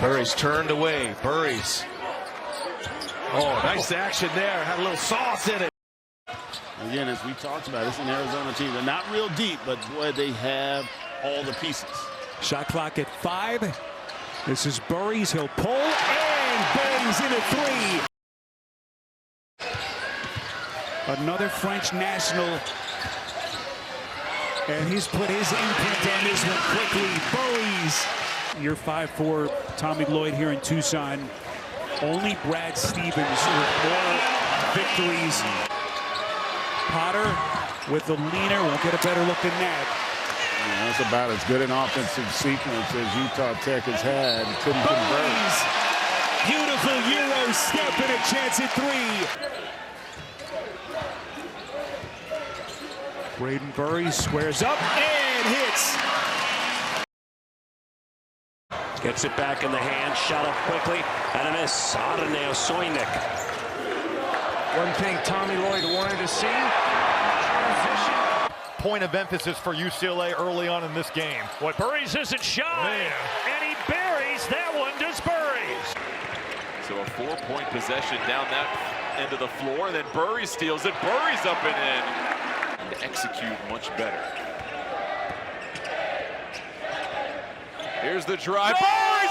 Burries turned away. Burries. Oh, nice action there. Had a little sauce in it. Again, as we talked about, it's an Arizona team. They're not real deep, but boy, they have all the pieces. Shot clock at 5. This is Burries. He'll pull and bangs in a 3. Another French national. And he's put his imprint on this one quickly. Burries. Year 5 for Tommy Lloyd here in Tucson. Only Brad Stevens with more victories. Potter with the leaner. Won't get a better look than that. Yeah, that's about as good an offensive sequence as Utah Tech has had. Couldn't convert. Beautiful Euro step and a chance at 3. Brayden Burries squares up and hits. Gets it back in the hand, shot up quickly, and a miss. Adeneo Soynick. One thing Tommy Lloyd wanted to see, transition. Point of emphasis for UCLA early on in this game. What Burries isn't shy, and he buries that one, does Burries. So a 4-point possession down that end of the floor, and then Burries steals it. Burries up and in. To execute much better. Here's the drive. Burries!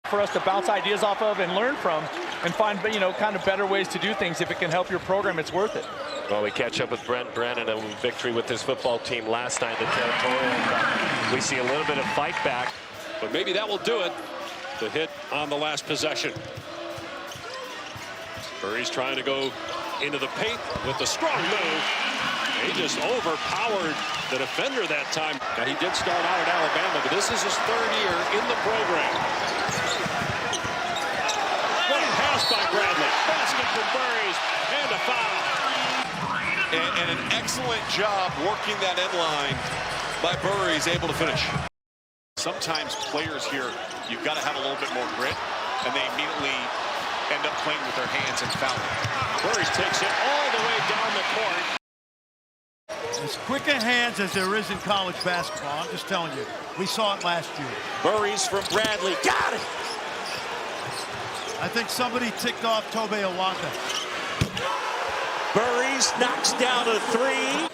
For us to bounce ideas off of and learn from and find, kind of better ways to do things. If it can help your program, it's worth it. Well, we catch up with Brent Brennan, a victory with his football team last night, the Territorial. We see a little bit of fight back, but maybe that will do it. The hit on the last possession. Burries trying to go into the paint with the strong move. He just overpowered the defender that time. Now, he did start out at Alabama, but this is his 3rd year in the program. What a pass by Bradley. Basket for Burries and a foul. And an excellent job working that end line by Burries, able to finish. Sometimes players here, you've got to have a little bit more grit, and they immediately end up playing with their hands and fouling. Burries takes it all the way down the court. As quick a hands as there is in college basketball. I'm just telling you. We saw it last year. Burries from Bradley. Got it! I think somebody ticked off Tobe Awaka. Burries knocks down a 3.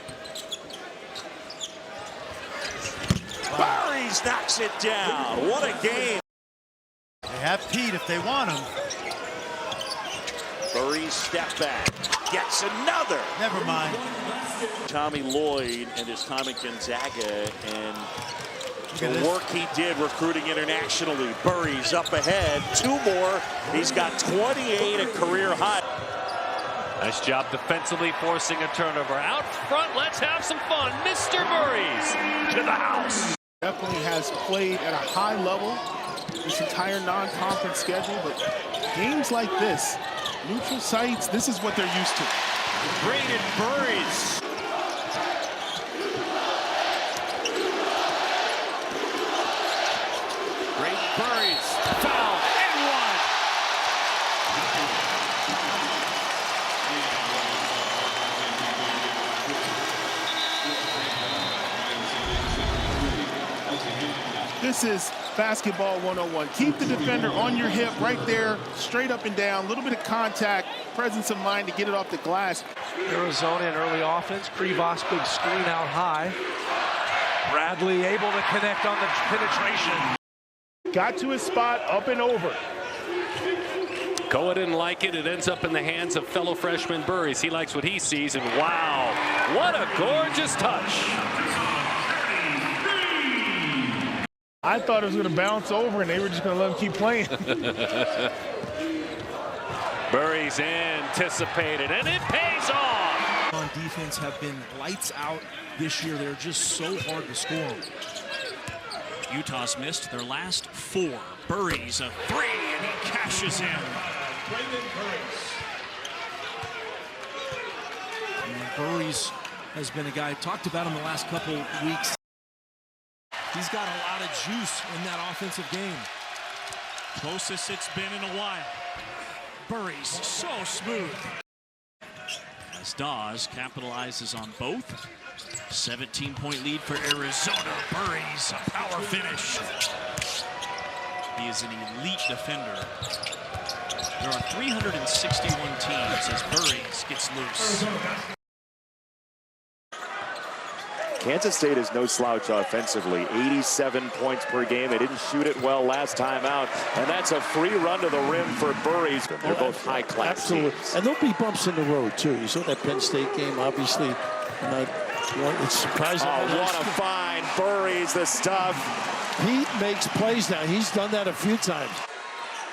Burries knocks it down. What a game. They have Pete if they want him. Burries step back. Gets another. Never mind. Tommy Lloyd and his time at Gonzaga and the work he did recruiting internationally. Burries up ahead. 2 more. He's got 28, a career high. Nice job defensively forcing a turnover. Out front, let's have some fun. Mr. Burries to the house. Definitely has played at a high level this entire non-conference schedule, but games like this, neutral sites, this is what they're used to. Brayden Burries. Brayden Burries. Foul and 1. This is basketball 101. Keep the defender on your hip right there, straight up and down, a little bit of contact, presence of mind to get it off the glass. Arizona in early offense. Krivas big screen out high. Bradley able to connect on the penetration. Got to his spot, up and over. Koa didn't like it. It ends up in the hands of fellow freshman Burries. He likes what he sees, and wow, what a gorgeous touch. I thought it was going to bounce over, and they were just going to let him keep playing. Burries anticipated, and it pays off. On defense have been lights out this year. They're just so hard to score. Utah's missed their last 4. Burries a 3, and he cashes in. Burries has been a guy, talked about him the last couple weeks. He's got a lot of juice in that offensive game. Closest it's been in a while. Burries so smooth. as Dawes capitalizes on both. 17-point lead for Arizona. Burries, a power finish. He is an elite defender. There are 361 teams as Burries gets loose. Kansas State is no slouch offensively. 87 points per game. They didn't shoot it well last time out. And that's a free run to the rim for Burries. They're both high-class Absolutely. teams. And there'll be bumps in the road, too. You saw that Penn State game, obviously. It's surprising. Oh, what a find. Burries, the stuff. He makes plays now. He's done that a few times.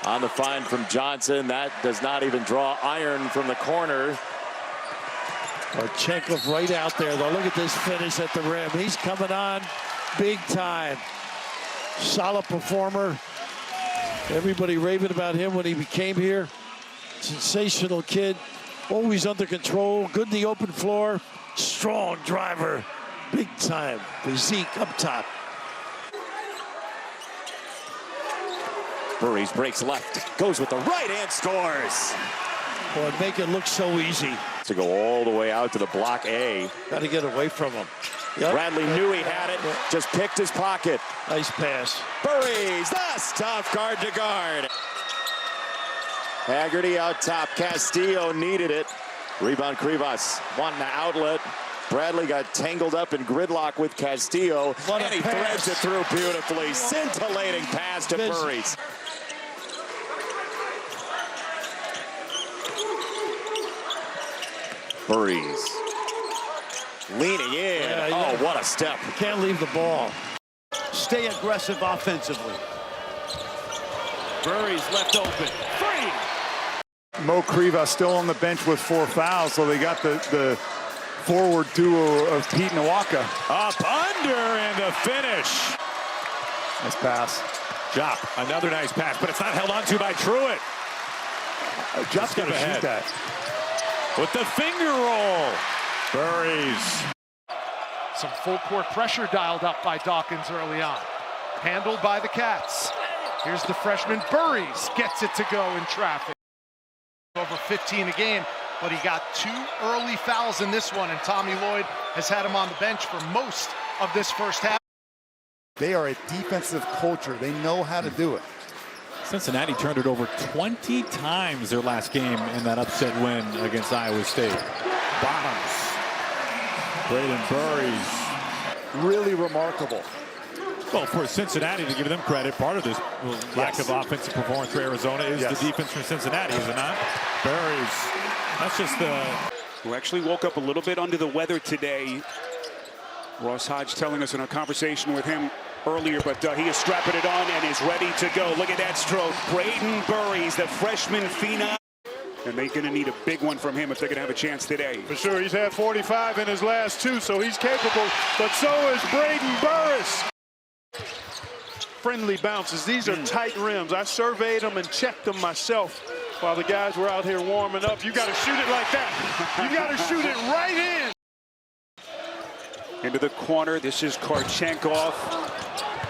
On the find from Johnson. That does not even draw iron from the corner. Marchenkov right out there, though. Look at this finish at the rim. He's coming on big time. Solid performer. Everybody raving about him when he came here. Sensational kid. Always under control. Good in the open floor. Strong driver. Big time. Physique up top. Burries breaks left. Goes with the right and scores. Boy, make it look so easy. To go all the way out to the block A. Got to get away from him. Yep. Bradley knew he had it, just picked his pocket. Nice pass. Burries, the stuff, guard to guard. Haggerty out top. Castillo needed it. Rebound Krivas. One outlet. Bradley got tangled up in gridlock with Castillo. And he threads it through beautifully. Scintillating pass to Burries. Burries leaning in. Oh, what a step. Can't leave the ball. Stay aggressive offensively. Burries left open. Free! Mo Krivas still on the bench with 4 fouls, so they got the forward duo of Pete Nwaka. Up under and the finish. Nice pass. Jop, another nice pass, but it's not held onto by Truitt. Jop's got to shoot that. With the finger roll. Burries. Some full court pressure dialed up by Dawkins early on. Handled by the Cats. Here's the freshman Burries. Gets it to go in traffic. Over 15 a game, but he got 2 early fouls in this one, and Tommy Lloyd has had him on the bench for most of this first half. They are a defensive culture. They know how to do it. Cincinnati turned it over 20 times their last game in that upset win against Iowa State. Bottoms. Brayden Burries. Really remarkable. Well, for Cincinnati, to give them credit, part of this lack of offensive performance for Arizona is the defense from Cincinnati, is it not? Burries. That's just who actually woke up a little bit under the weather today. Ross Hodge telling us in a conversation with him earlier, but he is strapping it on and is ready to go. Look at that stroke. Brayden Burries, the freshman phenom. And they're going to need a big one from him if they're going to have a chance today. For sure, he's had 45 in his last 2, so he's capable. But so is Brayden Burries. Friendly bounces. These are tight rims. I surveyed them and checked them myself while the guys were out here warming up. You got to shoot it like that. You got to shoot it right in. Into the corner. This is Marchenkov.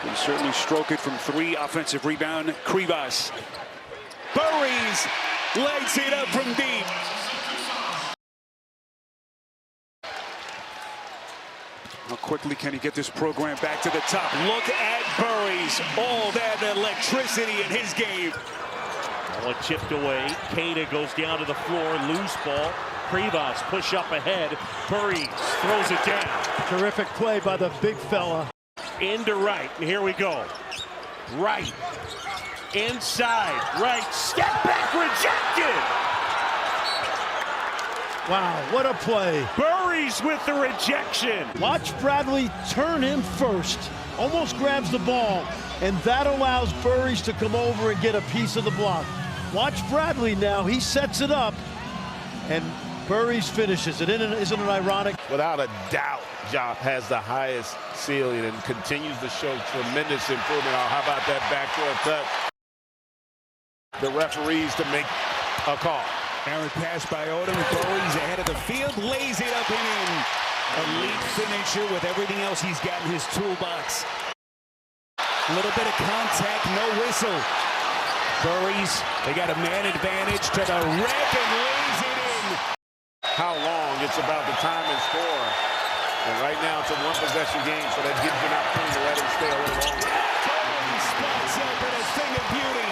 He certainly stroke it from 3. Offensive rebound. Krivas. Burries legs it up from deep. How quickly can he get this program back to the top? Look at Burries. All that electricity in his game. One chipped away. Kana goes down to the floor. Loose ball. Krivas push up ahead. Burries throws it down. Terrific play by the big fella. Into right. And here we go. Right. Inside. Right. Step back. Rejected. Wow, what a play. Burries with the rejection. Watch Bradley turn him first. Almost grabs the ball. And that allows Burries to come over and get a piece of the block. Watch Bradley now. He sets it up. And Burries finishes it. Isn't it ironic? Without a doubt, Jop has the highest ceiling and continues to show tremendous improvement. How about that backdoor cut? The referees to make a call. Aaron pass by Odom. Burries ahead of the field. Lays it up and in. Elite finisher with everything else he's got in his toolbox. A little bit of contact, no whistle. Burries, they got a man advantage to the rack and lays it in. How long it's about the time and score. And right now it's a one-possession game, so that gives you an opportunity to let him stay a little longer. Spots open a thing of beauty.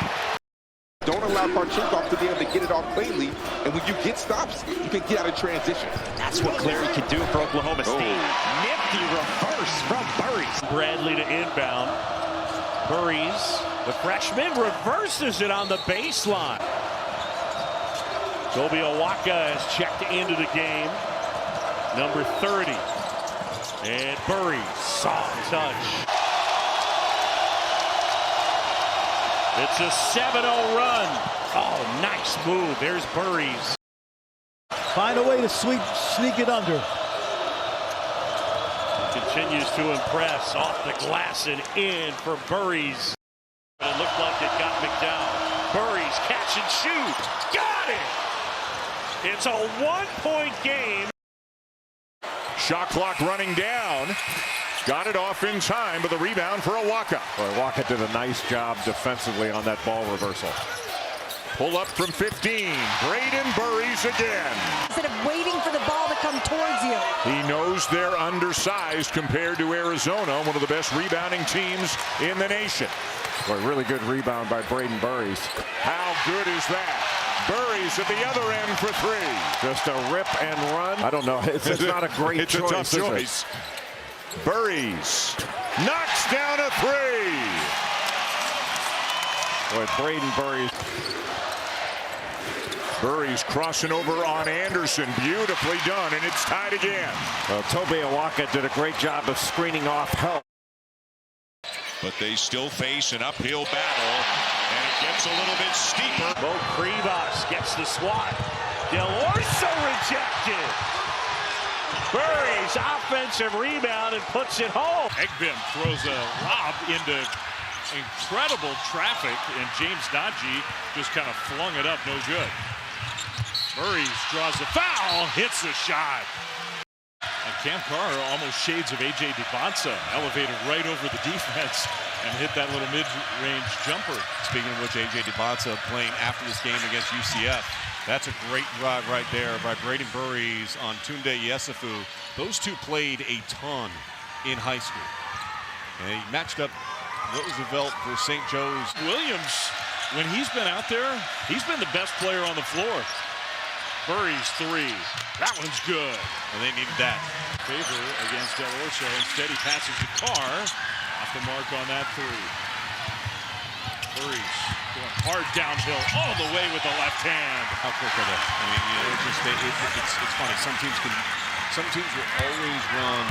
Don't allow Karchinkov to be able to get it off cleanly, and when you get stops, you can get out of transition. That's what Clary can do for Oklahoma State. Nifty reverse from Burries. Bradley to inbound. Burries, the freshman, reverses it on the baseline. Toby Owaka has checked into the game. Number 30. And Burries, soft touch. It's a 7-0 run. Oh, nice move. There's Burries. Find a way to sneak it under. Continues to impress off the glass and in for Burries. It looked like it got McDowell. Burries catch and shoot. Got it. It's a 1-point game. Shot clock running down. Got it off in time, but the rebound for Owaka. Owaka did a nice job defensively on that ball reversal. Pull up from 15. Brayden Burries again. Instead of waiting for the ball to come towards you. He knows they're undersized compared to Arizona, one of the best rebounding teams in the nation. Boy, really good rebound by Brayden Burries. How good is that? Burries at the other end for three. Just a rip and run. I don't know. It's not a great choice. It's a tough choice. Burries knocks down a three. Boy, Brayden Burries. Burries crossing over on Anderson. Beautifully done, and it's tied again. Well, Toby Owaka did a great job of screening off help. But they still face an uphill battle, and it gets a little bit steeper. Bo Krivas gets the swat. Del Orso rejected. Burries offensive rebound and puts it home. Egbim throws a lob into incredible traffic, and James Dodgy just kind of flung it up, no good. Burries draws the foul, hits the shot. And Cam Carr almost shades of A.J. DeBonsa, elevated right over the defense and hit that little mid-range jumper. Speaking of which, A.J. DeBonsa playing after this game against UCF. That's a great drive right there by Brayden Burries on Tunde Yesufu. Those two played a ton in high school. And he matched up Roosevelt for St. Joe's. Williams, when he's been out there, he's been the best player on the floor. Burries three. That one's good. And they needed that. Favor against Del Orso. Instead, he passes to Carr. Off the mark on that three. Burries going hard downhill all the way with the left hand. How quick are they? I mean, you know, it's funny. Some teams will always run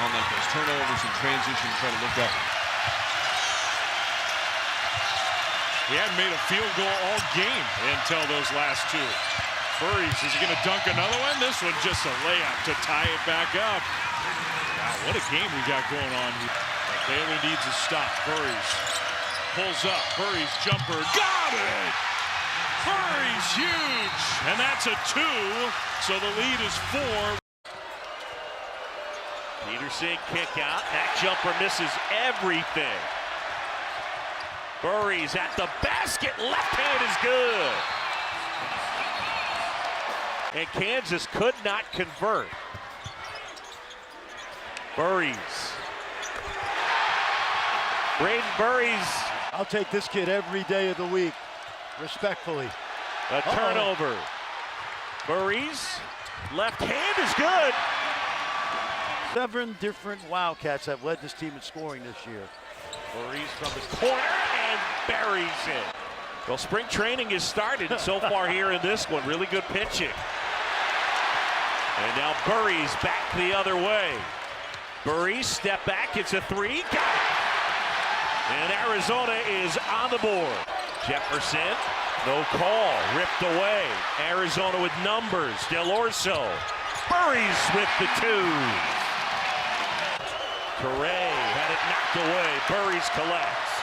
on like those turnovers and transition, try to look up. He hadn't made a field goal all game until those last two. Burries, is he going to dunk another one? This one just a layup to tie it back up. Wow, what a game we got going on here. Baylor needs a stop. Burries pulls up. Burries jumper. Got it! Burries huge! And that's a 2, so the lead is 4. Peterson kick out. That jumper misses everything. Burries at the basket. Left hand is good. And Kansas could not convert. Burries. Brayden Burries. I'll take this kid every day of the week, respectfully. A turnover. Burries. Left hand is good. 7 different Wildcats have led this team in scoring this year. Burries from the corner and buries it. Well, spring training has started so far here in this one. Really good pitching. And now Burries back the other way. Burries step back. It's a 3. Got it. And Arizona is on the board. Jefferson, no call. Ripped away. Arizona with numbers. Del Orso. Burries with the 2. Correa had it knocked away. Burries collects.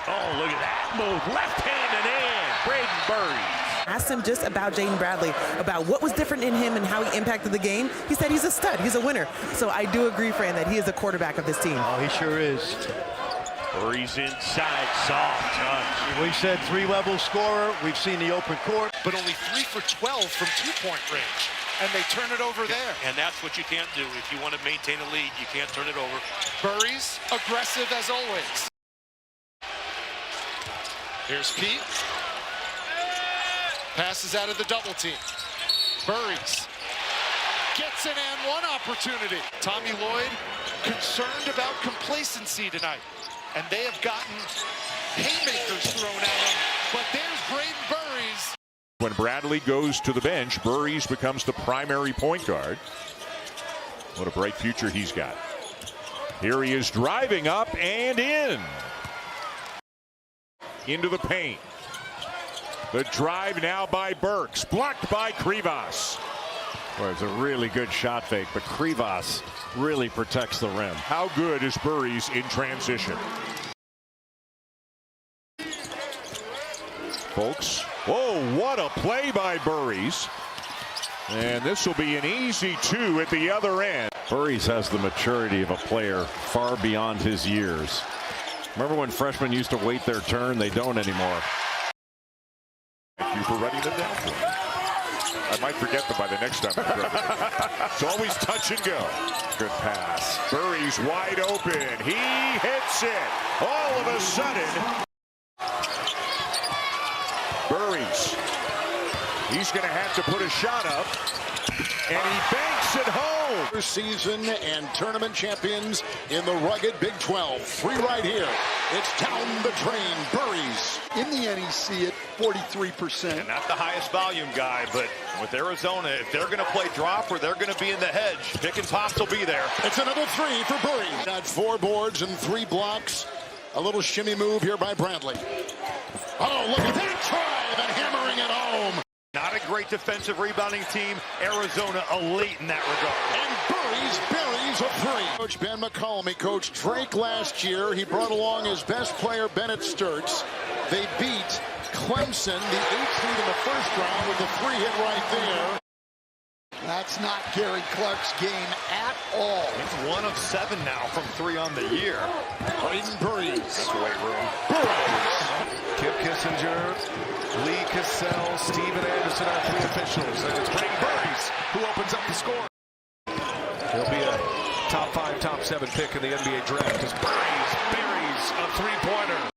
Oh, look at that move. Left hand and in. Brayden Burries. Asked him just about Jaden Bradley, about what was different in him and how he impacted the game. He said he's a stud. He's a winner. So I do agree, Fran, that he is the quarterback of this team. Oh, he sure is. Burries inside, soft touch. We said three-level scorer. We've seen the open court. But only 3 for 12 from two-point range. And they turn it over there. And that's what you can't do. If you want to maintain a lead, you can't turn it over. Burries, aggressive as always. Here's Pete. Passes out of the double team. Burries gets an and one opportunity. Tommy Lloyd concerned about complacency tonight. And they have gotten haymakers thrown at him. But there's Brayden Burries. When Bradley goes to the bench, Burries becomes the primary point guard. What a bright future he's got. Here he is driving up and in. Into the paint. The drive now by Burks. Blocked by Krivas. Well, it's a really good shot fake, but Krivas really protects the rim. How good is Burries in transition? Folks, whoa, what a play by Burries. And this will be an easy 2 at the other end. Burries has the maturity of a player far beyond his years. Remember when freshmen used to wait their turn? They don't anymore. Thank you for writing them down for me. I might forget them by the next time. It's always touch and go. Good pass. Burries wide open. He hits it. All of a sudden, Burries. He's going to have to put a shot up. And he banks it home. Season and tournament champions in the rugged Big 12. 3 right here. It's down the drain. Burries in the NEC at 43%. And not the highest volume guy, but with Arizona, if they're going to play drop or they're going to be in the hedge, pick and pops will be there. It's another 3 for Burries. Got 4 boards and 3 blocks. A little shimmy move here by Bradley. Oh, look at that drive and hammering it home. Not a great defensive rebounding team. Arizona elite in that regard. And Burries buries a 3. Coach Ben McCollum, he coached Drake last year. He brought along his best player, Bennett Sturts. They beat Clemson, the 8th seed in the first round, with a 3 hit right there. That's not Gary Clark's game at all. He's 1 of 7 now from 3 on the year. Brayden Burries. That's weight room. Burries. Kip Kissinger, Lee Cassell, Steven Anderson are 3 officials. And it's Brayden Burries who opens up the score. He'll be a top 5, top 7 pick in the NBA draft as Burries buries a 3-pointer.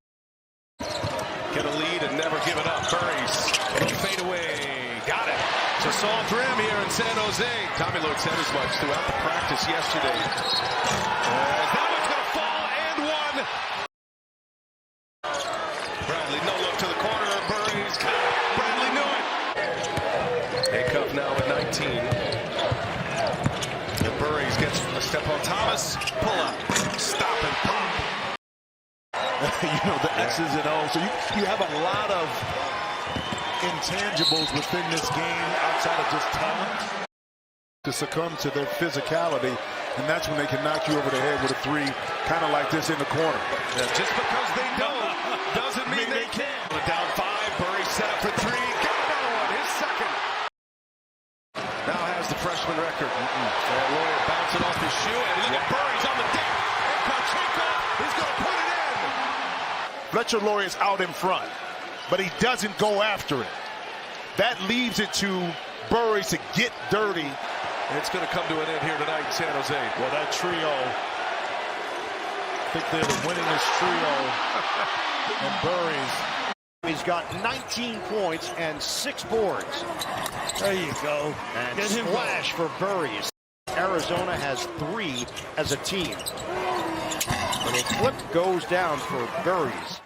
Get a lead and never give it up. Burries, it'll fade away. Got it. It's a soft rim here in San Jose. Tommy Lloyd said as much throughout the practice yesterday. That one's going to fall and 1. Bradley, no look to the corner. Burries got it. Bradley knew it. Handcuffed now at 19. And Burries gets a step on Thomas. Pull up. Stop and pop. You know, the X's and O's. So you have a lot of intangibles within this game outside of just talent to succumb to their physicality, and that's when they can knock you over the head with a 3, kind of like this in the corner. Yeah, just because they know doesn't mean they can. Down 5, Burries set up for 3. Got another one, his second. Now has the freshman record. And Lloyd bouncing off his shoe, and look at Burries on the deck. And Pacheco is going to put it in. Fletcher Loyer is out in front, but he doesn't go after it. That leaves it to Burries to get dirty. It's going to come to an end here tonight in San Jose. Well, that trio, I think they're the winningest trio. And Burries. He's got 19 points and 6 boards. There you go. And Get him splash for Burries. Arizona has 3 as a team. And a clip goes down for Burries.